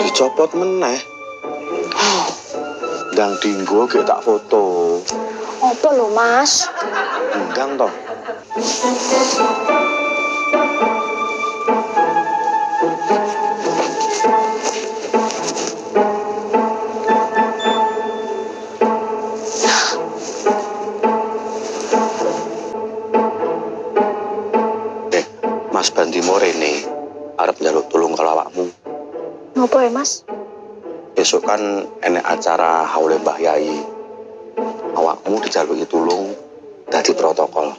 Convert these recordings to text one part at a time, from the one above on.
Dicopot meneh. Ndang dinggo gek tak foto. Apa lho, Mas? Enggang toh. Mas Bandimo rene arep njaluk tulung kalau awakmu. Ngopo ya, Mas? Besok kan enek acara haule Mbah Yai. Awakmu dijaluki tulung dadi protokol.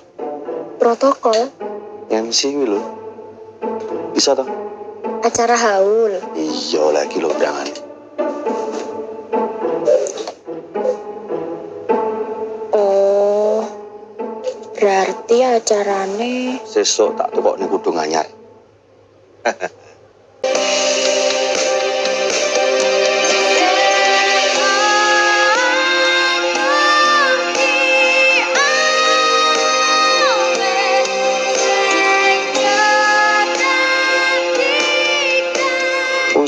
Protokol? MC kuwi lho. Bisa toh? Acara haul. Iya lagi lho undangan. Oh. Berarti acarane Sesuk tak tukokne kudu anyar.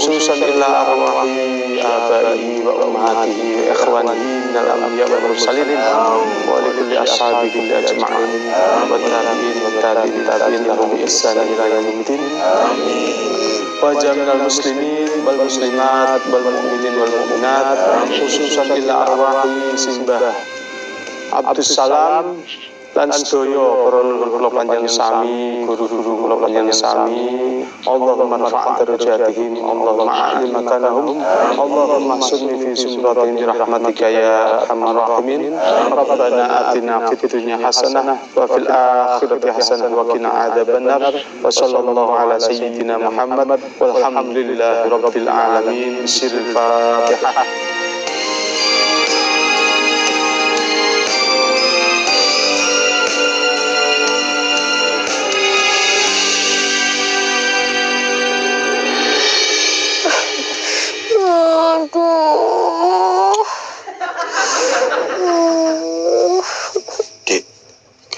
khususan ila arwahi abaihi wa ummahatihi wa ikhwanihi minal anbiya wal mursalin wa li kulli ashabi kulli ajma'in wa tabi'in wa tabi'in lahum bi ihsan ila yaumiddin wa jami'al muslimin wal muslimat wal mu'minin wal mu'minat khususan ila arwahi simbah Abdus Salam lan sedaya para leluhur kula panjang sami, guru-guru kula panjang sami. Allahumma rafa'at darajatihim, Allahumma a'lim makanahum, Allahumma sunni fi sumratihim bi rahmatika ya arhamar rahimin. Rabbana atina fid dunya hasanah wa fil akhirati hasanah wa qina adzabannar. Wa sallallahu ala sayyidina Muhammad walhamdulillahi rabbil alamin. Sirrul Fatihah.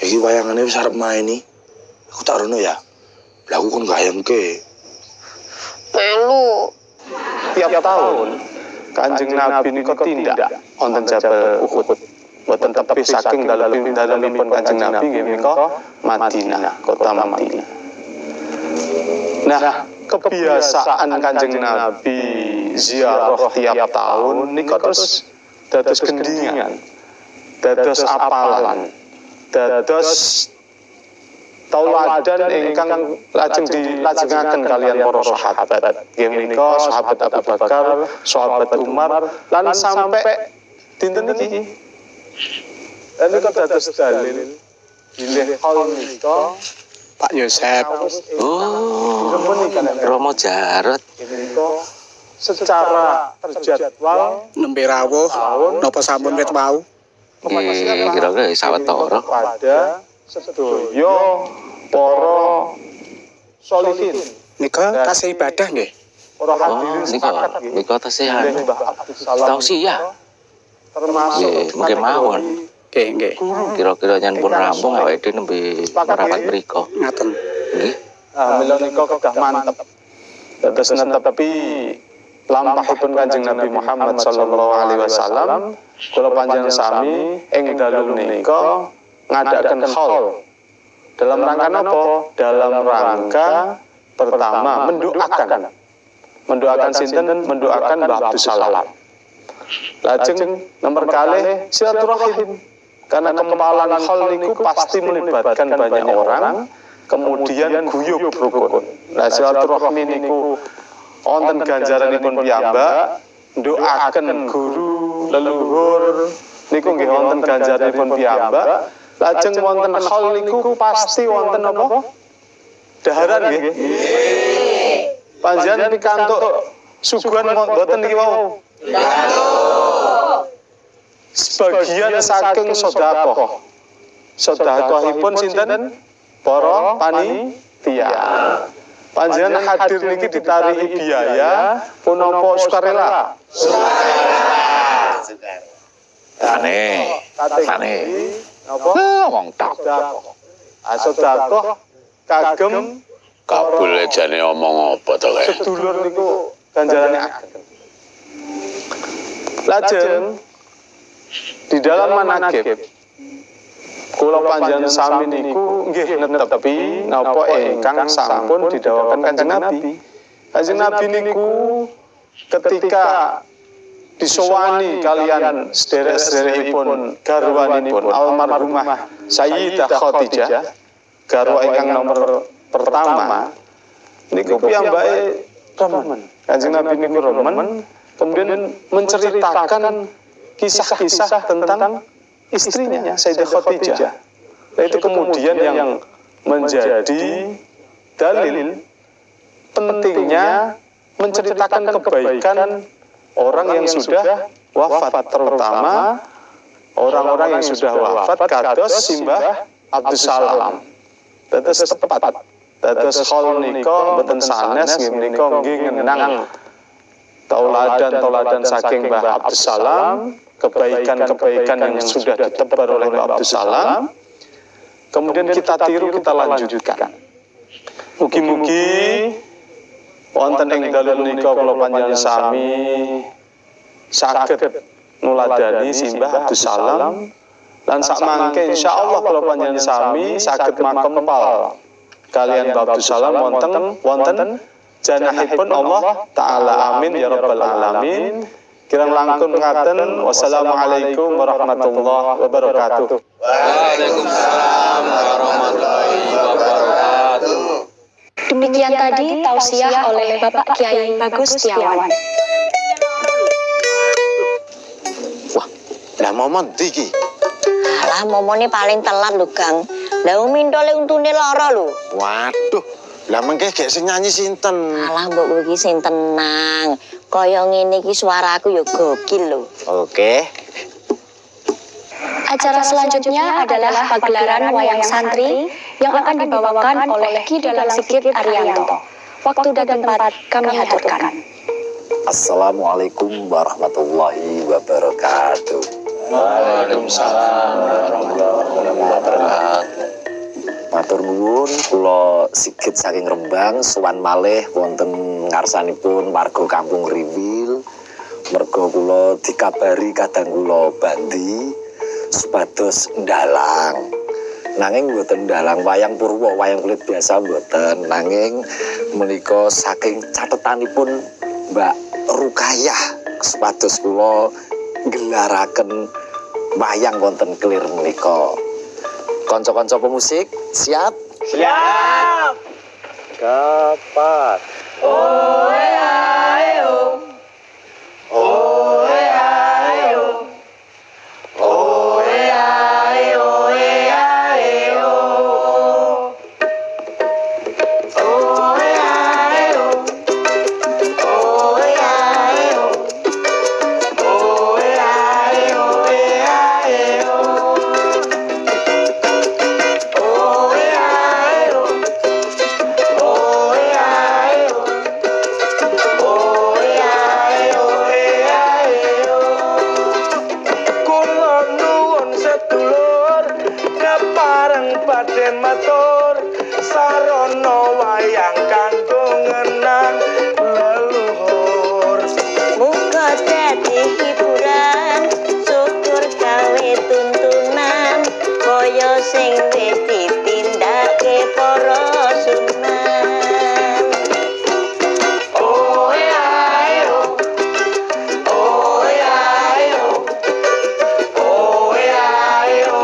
Iki wayangane wis arep maini. Aku tak rono ya. Lah aku kon gayengke. melu. Tiap tahun Kanjeng Nabi niku tindak wonten Jabal Uhud. Boten tepi saking dalemipun Kanjeng Nabi nggih menika Madinah, kota Madinah. Nah, kebiasaan Kanjeng Nabi ziarah tiap tahun niku terus dados gendingan, dados apalan, dados tauladan ingkang lajeng dilajengaken kalian para sahabat. Nggih menika sahabat Abu Bakar, sahabat Umar, lan sampai dinten niki. Lan niku dados dalil bilih hal menika Pak Yosep. Oh, Romo Jarot. menika secara terjadwal Nembe rawuh napa sampun wit wau? Kira-kira sawetara pada sedaya para sholihin. Nika tasih ibadah nggih. Para Oh, hadirin sepakat nggih. niko tasih Bilih Mbah Abdus Salam tausiah. termasuk Nggih, mungkin mawon. Nggih, nggih. Kira-kira nyen pun rampung awake dhewe nembe merapat mriko. Ngaten. Nggih. mila nika kedah mantep. Dados netepi lampahipun Kanjeng Nabi Muhammad sallallahu alaihi wasallam kula panjenengan sami ing dalu menika ngadaken haul. Dalam rangka napa? Dalam rangka pertama mendoakan sinten? Mendoakan Mbah Abdus Salam. Lajeng nomor kalih silaturahim. Karena kempalan hal niku pasti melibatkan banyak orang, kemudian guyub rukun. Nah, silaturahmi niku wonten ganjaranipun piyambak, ndoaken guru leluhur niku nggih wonten ganjaranipun piyambak. Lajeng wonten hal niku pasti wonten apa? Daharan nggih. Panjenengan pikantuk suguhan mboten niki wau. Sebagian saking sedekah. Sedekahipun sinten? Para panitia. Panjenengan hadir niki ditarii biaya punapa sukarela? Tane. Napa? Wong tak. Sedekah kagem Kabul jane omong apa to kae? sedulur niku ganjarane ageng. Lajeng di dalam manakib kula panjenengan sami niku nggih netepi napa ingkang sampun didhawuhaken Kanjeng Nabi. Kanjeng Nabi niku ketika disowani kalian sederek-sederekipun garwanipun almarhumah Sayyidah Khadijah, garwa ingkang nomor pertama niku piyambake remen. Kanjeng Nabi niku remen, kemudian menceritakan kisah-kisah tentang istrinya Sayyidah Khadijah. Nah, itu kemudian yang menjadi dalil pentingnya menceritakan kebaikan orang yang sudah wafat, terutama orang-orang yang sudah wafat kados Simbah Abdus Salam. Dados tepat, dados khol nika mboten sanes nggih menika nggih ngenang tauladan saking Mbah Abdus Salam, kebaikan-kebaikan yang sudah ditebar oleh Mbah Abdus Salam. Kemudian kita tiru, kita lanjutkan. Mugi-mugi wonten ing dalem menika kula panjenengan sami saged nuladani Simbah Abdus Salam lan sak mangke insyaallah kula panjenengan sami saged makempal kalian Mbah Abdus Salam wonten janahipun Allah taala. Amin ya rabbal alamin. Kirang langkung ngaten. Wassalamualaikum warahmatullahi wabarakatuh. Waalaikumsalam warahmatullahi wabarakatuh. Demikian tadi tausiah oleh Bapak Kiai Bagus Setiawan. Wah, lah momon iki. Alah momone paling telat lho, Gang. Lah mintole untune lara lho. Waduh, lah mengke gek sing nyanyi sinten? Alah mbok kowe iki sing tenang. Kaya ngene iki suaraku ya gokil lho. Oke. Acara selanjutnya adalah pagelaran wayang santri yang akan dibawakan oleh Ki Dalang Sigit Arianto. Waktu dan tempat kami haturkan. Assalamualaikum warahmatullahi wabarakatuh. Waalaikumsalam warahmatullahi wabarakatuh. Matur nuwun, kula Sigit saking Rembang sowan malih wonten ngarsanipun warga Kampung Riwil. Merga kula dikabari kadang kula bandi supados ndalang. Nanging mboten ndalang wayang purwa, wayang kulit biasa mboten. Nanging menika saking catetanipun Mbak Rukayah supados kula gelaraken wayang wonten kelir menika. Kanca-kanca pemusik, siap? Siap. Kapat. Baden matur sarana wayang kanggo ngenang leluhur. Muga dadi hiburan, syukur gawe tuntunan, kaya sing wis ditindake para sunan. Oh ya yo, oh ya yo, oh ya yo,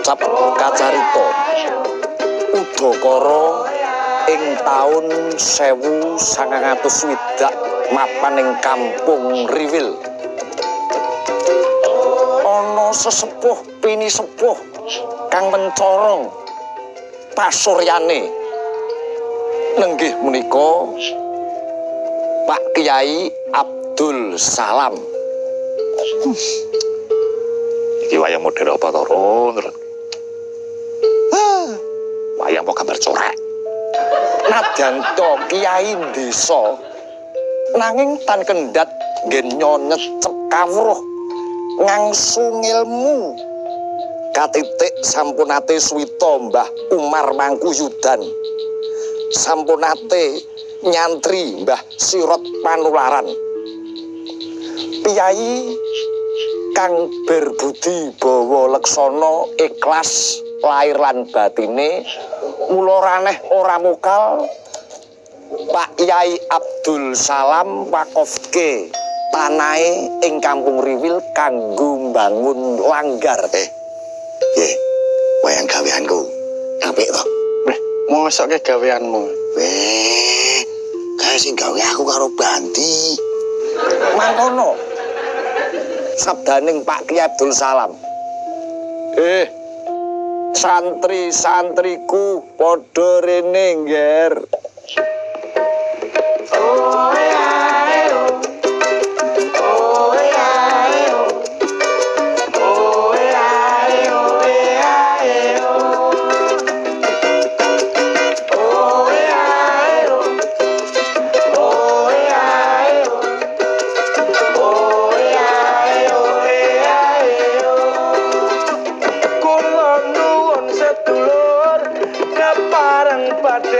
Kocap kacarita udakara ing taun 1960 mapan ing Kampung Riwil. Ana sesepuh pini sepuh kang mencorong pasuryane nenggih menika Pak Kyai Abdul Salam. Iki wayang model apa to, Ron? Wayang apa gambar corak? Nadyan to Kyai desa nanging tan kendhat nggen nyonet kawruh ngangsu ngilmu katitik sampunate suwita Mbah Umar Mangkuyudan, sampunate nyantri Mbah Sirot Panularan, piyai kang berbudi bawa leksana ikhlas lahir lan batine mula raneh ora mukal Pak Kyai Abdul Salam wakofke tanahe ing Kampung Riwil kanggo mbangun langgar. Nggih, wayang gaweanku. Apik to? Mosoke gaweanmu. Weh, kae sing gawe aku karo Banti. Mangkono sabdaning Pak Kyai Abdul Salam. Santri-santriku padha rene ngger.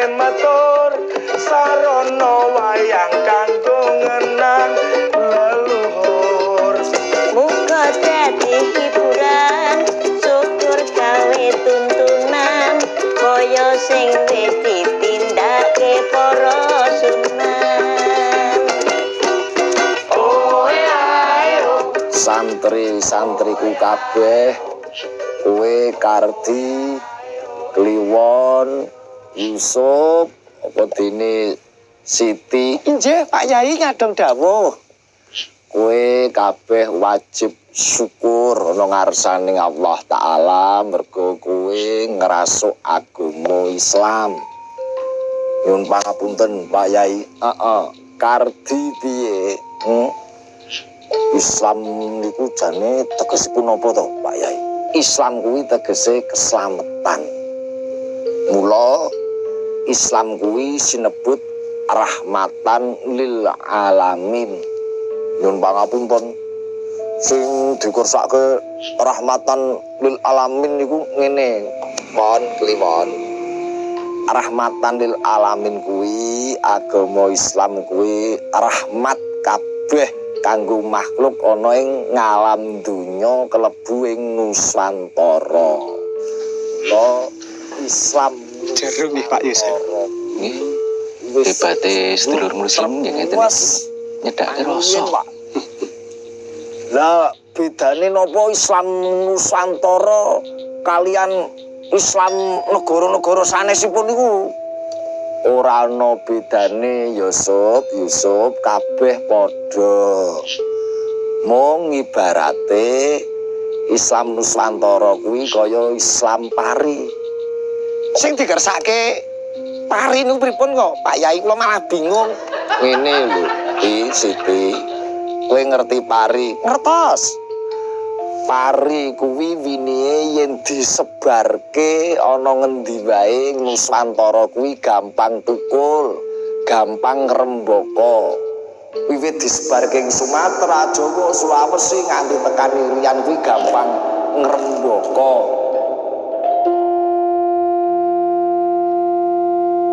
Matur sarana wayang kanggo ngenang leluhur. Muga dadi hiburan, syukur gawe tuntunan, kaya sing wis ditindake para sunan. Santri-santriku kabeh, kowe Kardi, Kliwon, Yusuf, apa dene Siti. Injih Pak Yai ngadong dawuh. Kowe kabeh wajib syukur ana ngarsaning Allah Ta'ala mergo kowe ngrasuk agama Islam. Nyuwun pangapunten Pak Yai. Kardi piye? Islam niku jane tegesipun apa to Pak Yai? Islam kuwi tegese keslametan. Mula Islam kuwi sinebut rahmatan lil alamin. Nyuwun pangapunten sing dikursake rahmatan lil alamin niku ngene. Mohon kliwon. Rahmatan lil alamin kuwi agama Islam kuwi rahmat kabeh kanggo makhluk ana ing ngalam donya kelebu ing Nusantara. Islam Jeruk nih Pak Yusuf. Nggih. Hebate sedulur muslim ya ngeten iki. Nyedake rasa. Lah bedane napa Islam Nusantara kalian Islam negara-negara sanesipun niku? Ora ana bedane Yusuf kabeh padha. Mung ibarate Islam Nusantara kuwi kaya Islam Pari. Sing dikersake Pari niku pripun kok Pak Yai kula malah bingung. Ngene lho, Siti. Kowe ngerti Pari? Ngertos. Pari kuwi winihe yen disebarke ana ngendi wae Nusantara kuwi gampang tukul, gampang ngrembaka. Wiwit disebarke ing Sumatera, Jawa, Sulawesi nganti tekan Irian kuwi gampang ngrembaka.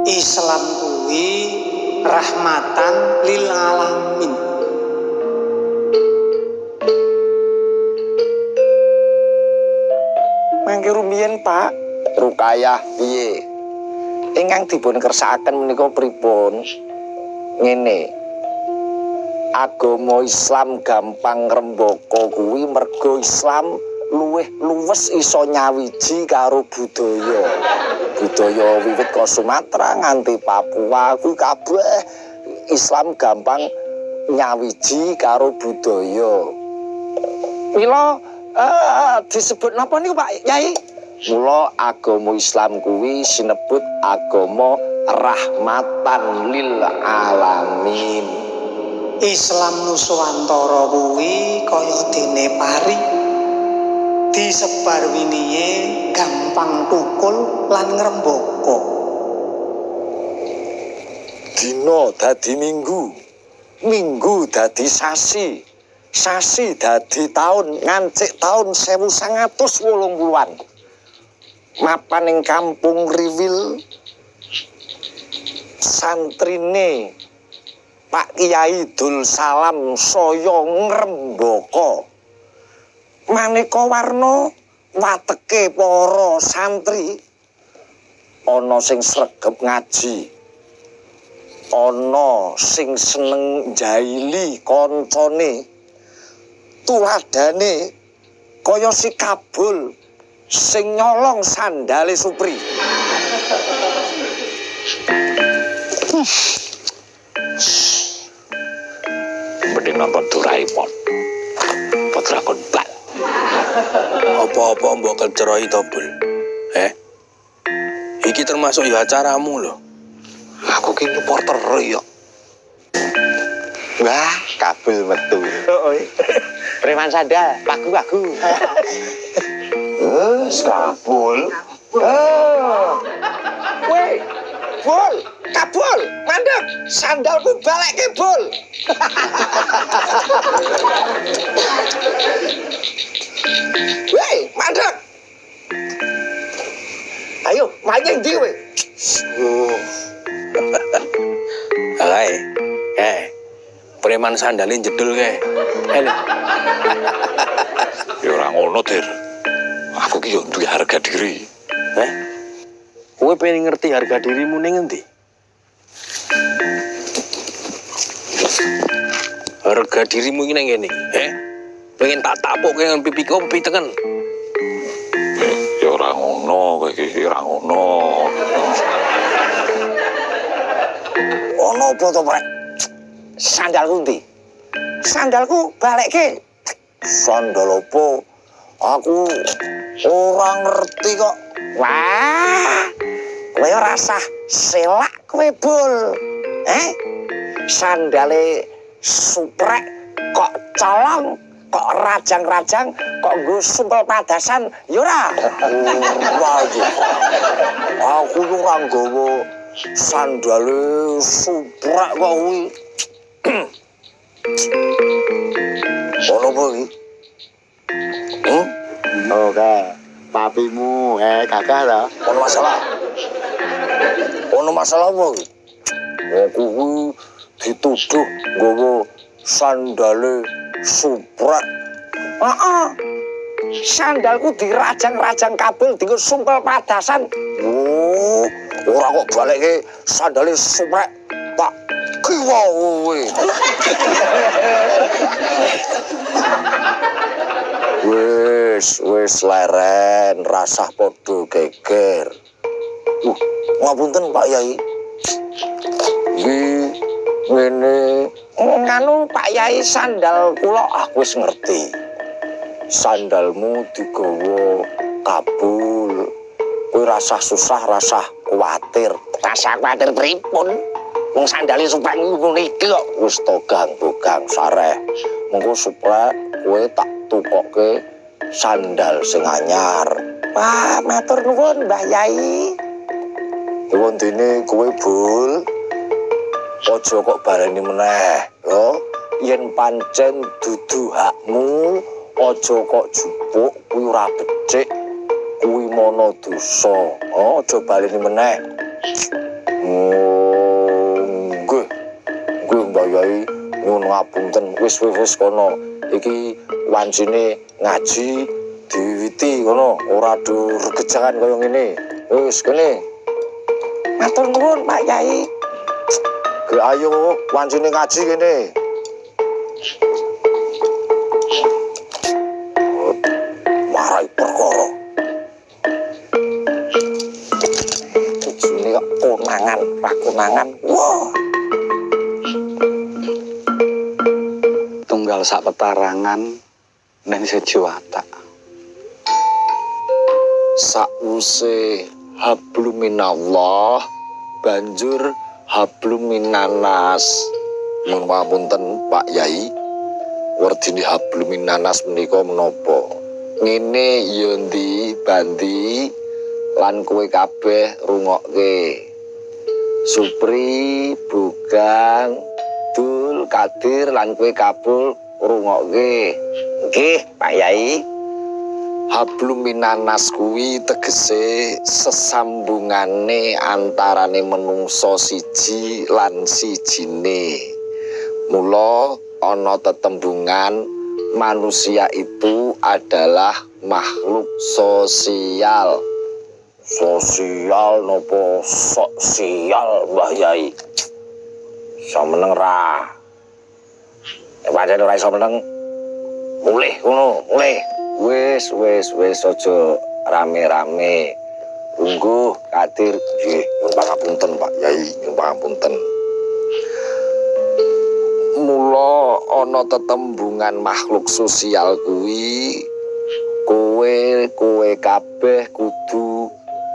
Islam kuwi rahmatan lil alamin. Mangke rumiyin Pak, Rukayah piye? Ingkang dipun kersakaken menika pripun? Ngene. Agama Islam gampang ngrembaka kuwi mergo Islam luwih luwes iso nyawiji karo budaya. Budaya wiwit ka Sumatera nganti Papua kuwi kabeh Islam gampang nyawiji karo budaya. Mila disebut napa niku Pak Yai? Mula agama Islam kuwi sinebut agama rahmatan lil alamin. Islam Nuswantara kuwi kaya dene pari disebar winihe gampang tukul lan ngrembaka. Dina dadi minggu, minggu dadi sasi, sasi dadi taun, ngancik taun 1980-an. Mapan ing Kampung Riwil, santrine Pak Kiai Dul Salam saya ngrembaka. Maneka warna wateke para santri, ana sing sregep ngaji, ana sing seneng jaili kancane, tuladane kaya si Kabul sing nyolong sandale Supri. Mending nonton Doraemon. Dragon Ball. Apa-apa mbok kecerai to, Bul? Iki termasuk ya acaramu lho. Aku ki reporter ya. Wah, Kabul metu. Preman sandal, pagu-pagu. Kabul. Woi, Bul, Kabul, mandek, sandalku balekke, Bul. Woi, mandek. Ayo, mancing ndi kowe? Preman sandalin jedul kae. Ya ora ngono, Dir. Aku ki yo duwe harga diri. Kowe pengen ngerti harga dirimu ning endi? Harga dirimu iki nang kene, pengen tak tapuk dengan pipi kau pipi teken. Ya ora ngono, kowe iki ora ngono. Ono apa to, Pak? Sandalku ndi? Sandalku balekke. Sandal apa? Aku ora ngerti kok. Wah, kowe ora sah selak kowe, Bul. Sandale suprek kok colong, kok rajang-rajang, kok nggo sumpel padasan, ya ora. Wah, aku ora nggawa sandale suprek kok kuwi. Ono apa iki? Oke, papimu kakak ta? Ono masalah. Ono masalah apa iki? Aku kuwi dituduh nggawa sandale suprek. Heeh. Sandalku dirajang-rajang kabel dienggo sumpel padasan. Oh, ora kok balekke sandale suprek. Tak kiwa kowe. Wis leren rasah padha geger. Ngapunten Pak Yai. Ngene nganu Pak Yai, sandal kula aku wis ngerti. Sandalmu digawa kabul. Kowe rasah susah, rasah kuwatir. Rasah kuwatir pripun? Wong sandale suprek ngono iki kok wis togang-bogang sareh. Mengko suprek kowe tak tukokke sandal sing anyar. Wah, matur nuwun Mbah Yai. Nuwun dene kowe, Bul. Aja kok bareni meneh, ya. Yen pancen dudu hakmu, aja kok jupuk kuwi ora becik. Kuwi mono dosa. Aja baleni meneh. Nggih, Mbah Yai, nyuwun ngapunten. Wis kono. Iki wancine ngaji diwiwiti ngono, ora dur gejangan kaya ngene. Wis kene. Matur nuwun Pak Yai. Ge ayo wancine ngaji kene. Marai perkara. Tujune kok konangan. Wah. Tunggal sak petarangan dan sejuata. sakwuse hablum minallah banjur hablum minanas. Mun pamunten Pak Yai, werdine hablum minanas menika menapa? Ngene ya ndi Bandi lan kowe kabeh rungokke. Supri, Bugang, Dul, Kadir lan kowe kabul rungokke. Nggih, Pak Yai. Hablum minanas kuwi tegese sesambungane antarane menungso siji lan sijine. Mula ana tetembungan manusia itu adalah makhluk sosial. Sosial nopo sosial Mbah Yai? Iso meneng ra? Pancen ora iso meneng. Mulih ngono, mulih. Wis aja rame-rame. Lungguh Kadir nggih, nyuwun pangapunten Pak Yai, nyuwun pangapunten. Mula ana tetembungan makhluk sosial kuwi kowe kabeh kudu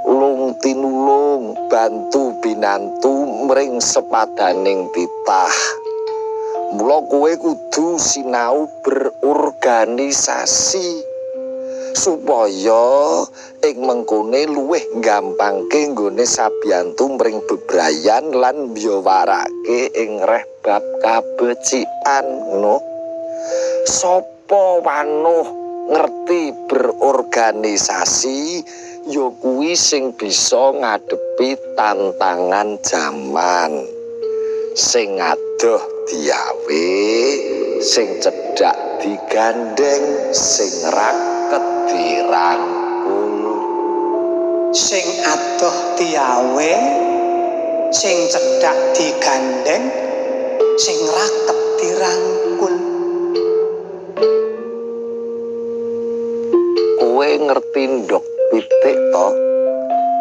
ulung tinulung bantu binantu mring sepadaning titah. Mula kowe kudu sinau berorganisasi supaya ing mengkone luwih gampangke nggone sabiyantu mring bebrayan lan mbiyawarake ing reh bab kabecikan ngono. Sapa wanuh ngerti berorganisasi ya kuwi sing bisa ngadepi tantangan zaman. Sing adoh diawe, sing cedhak digandeng, sing raket dirangkul. Sing adoh diawe, sing cedhak digandeng, sing raket dirangkul. Kowe ngerti ndok pitik to?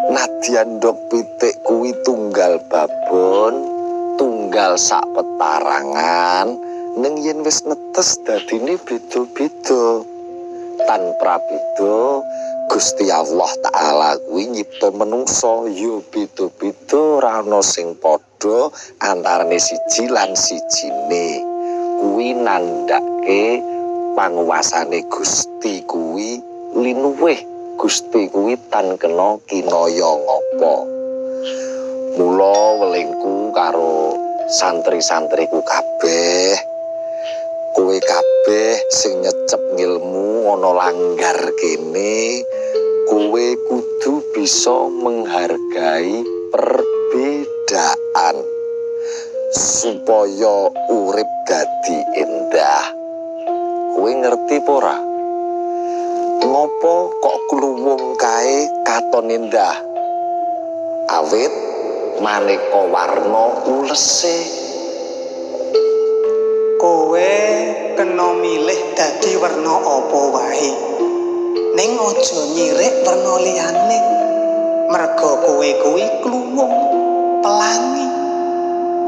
Nadyan ndok pitik kuwi tunggal babon, tunggal sak petarangan, ning yen wis netes dadine beda-beda. Tan prabeda Gusti Allah Ta'ala kuwi nyipta menungsa ya beda-beda, ora ana sing padha antarane siji lan sijine. Kuwi nandhake panguwasane Gusti kuwi linuwih. Gusti kuwi tan kena kinaya ngapa. Mula welingku karo santri-santriku kabeh, kowe kabeh sing nyecep ngilmu ana langgar kene, kowe kudu bisa menghargai perbedaan supaya urip dadi endah. Kowe ngerti apa ora? Ngopo kok kluwung kae katon endah? Awit maneka warna ulese. Kowe kena milih dadi werna apa wae. Ning aja nyirik werna liyane. Merga kowe kuwi kluwung, pelangi.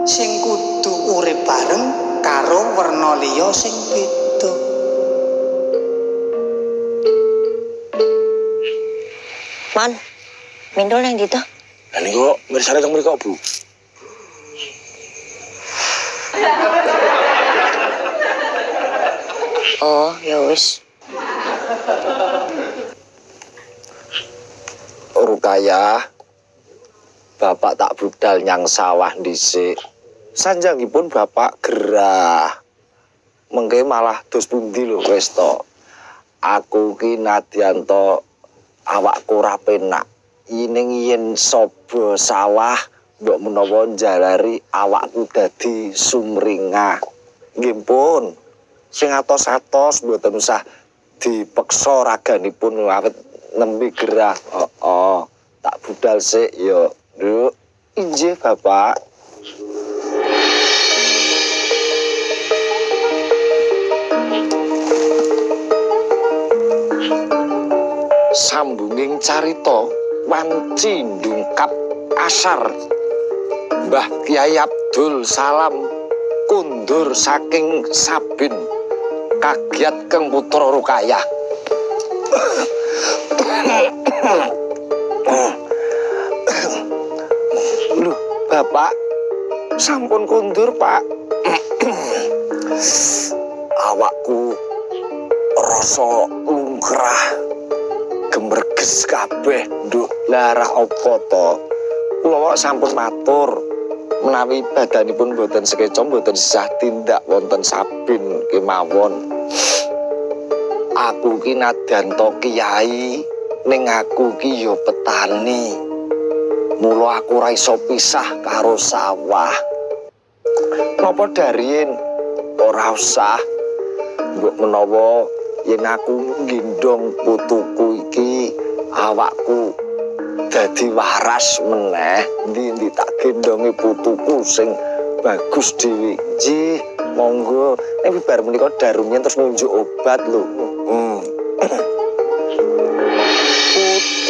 Sing kudu urip bareng karo werna liya sing beda. Man, mindul nang ndi to? Lah niku mirsane teng mriku, Bu. Oh, ya wis. Rukayah, bapak tak budal nyang sawah dhisik. Sanjangipun bapak gerah. Mengke malah dos pundi lho wis to. Aku ki nadyan to awakku ora penak. Ning yen saba sawah mbok menawa njalari awakku dadi sumringah. Nggih pun. Sing atos-atos mboten usah dipeksa raganipun awet nembe gerah. Tak budal sik ya. Nduk, injih Bapak. Sambunging carita wanci ndungkap asar. Mbah Kyai Abdul Salam kundur saking Sabin kagiat keng putra Rukayah. Bapak sampun kundur, Pak. Awakku rasa lungkrah gemerges kabeh, Nduk. Lara apa to? Kula sampun matur menawi badanipun boten sekeca boten sisah tindak wonten sabin kemawon. Aku ki nadanto kiai ning aku ki ya petani. Mula aku ora iso pisah karo sawah. Napa darien ora usah mbok menawa yen aku nggendong putuku iki awakku dadi waras meneh, ndi tak gendonge putuku sing bagus dhewe. Ji, monggo nek bar menika darumnya terus nunjuk obat lho.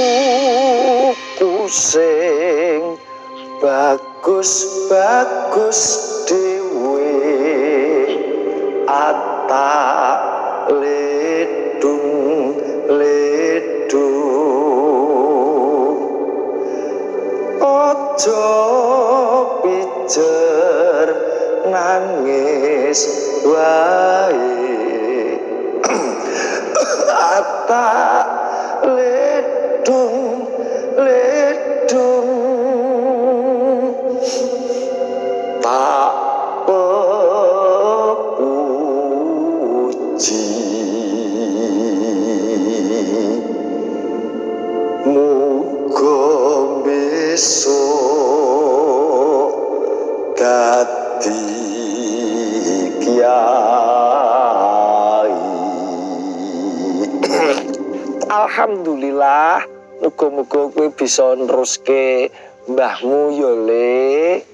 Putuku sing bagus-bagus dhewe atak ledung ojo pijer nangis wae atak ledung tak pepuji muga besok dadi kiai. Alhamdulillah, muga-muga kowe bisa neruske mbahmu ya, Le.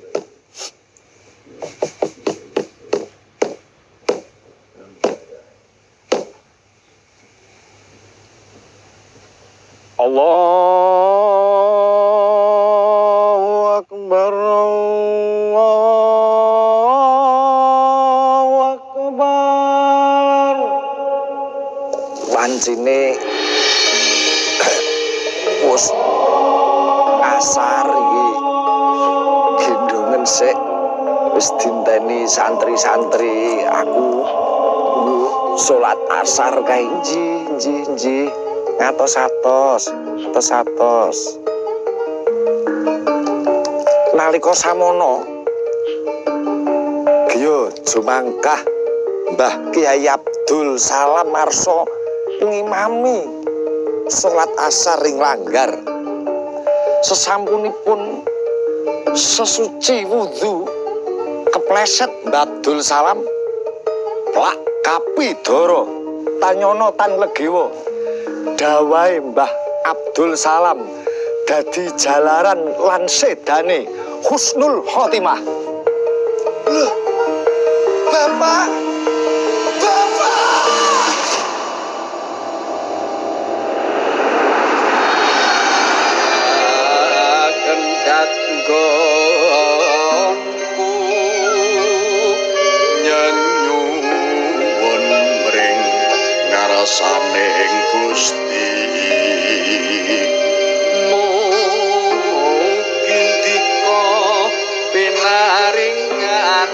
Allahu Akbar, Allahu Akbar. Pancine wis asar iki gendongen sik wis dinteni santri-santri aku salat asar kae nji ngatos-atos nalika samono Gya jumangkah Mbah Kiai Abdul Salam Marso ngimami salat asar ing langgar. Sesampunipun sesuci wudu kepleset Mbah Abdul Salam plak kapidara tanyono tan legewa dawahe Mbah Abdul Salam dadi jalaran lan sedane husnul khotimah. Loh, Bapak kendat nggonku nyenyuwun mring ngarasaning Gusti mungkin dika pinaringan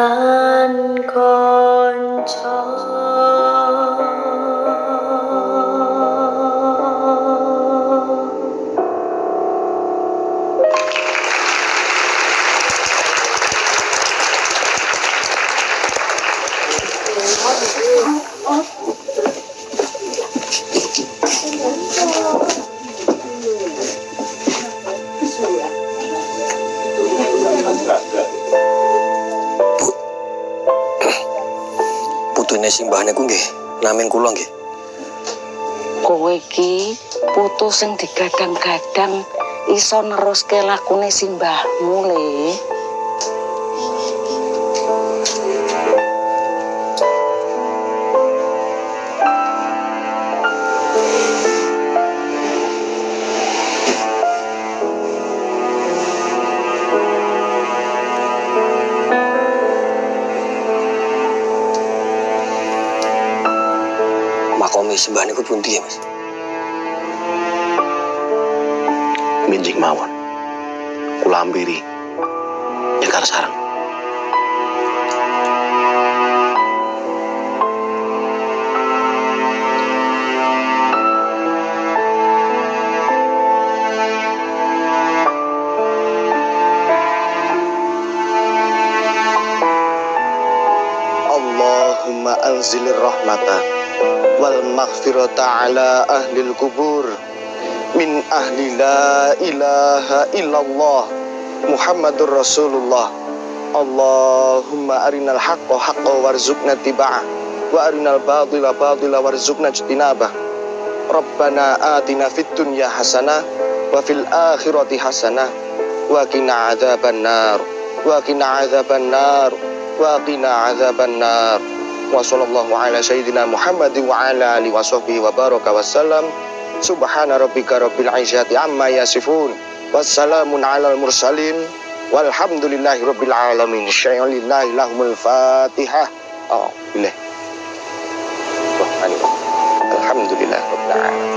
lan konco. Putune simbahane ku nggih, namen kula nggih. Kowe iki putu sing digadang-gadang iso neruske lakune simbahmu le. Makome simbah niku pundi ya, Mas? Minjing mawon. Kula ambiri. Nyekar sareng. Allahumma anzilir rahmata wal maghfirata ala ahlil kubur min ahli la ilaha illallah Muhammadur Rasulullah. Allahumma arinal haqqa haqqa warzuqna tiba'ah wa arinal batila batila warzuqna ijtinabah. Rabbana atina fid dunya hasanah wa fil akhirati hasanah wa qina adzabannar wa qina adzabannar wa qina adzabannar. Wa sallallahu ala sayyidina Muhammad wa ala alihi wa sahbihi wa baraka wassalam. Subhana rabbika rabbil izzati amma yasifun. Wassalamun alal mursalin. Walhamdulillahi rabbil alamin. Syai'lillahi lahumul fatihah. Oh, billah. Alhamdulillah rabbil alamin.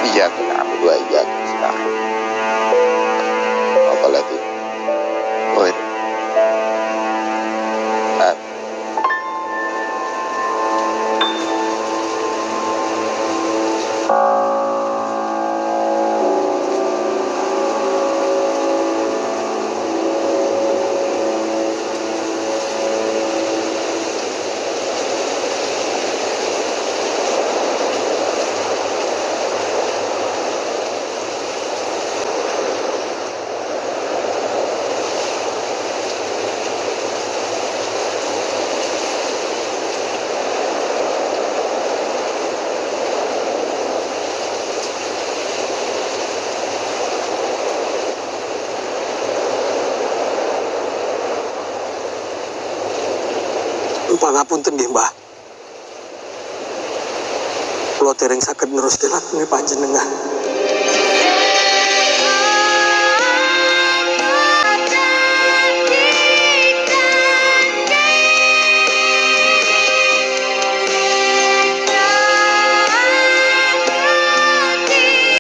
Iyyaka na'budu wa iyyaka nasta'in. Apalagi Pangapunten nggih, Mbah. Kula dereng saged neruske lakune panjenengan.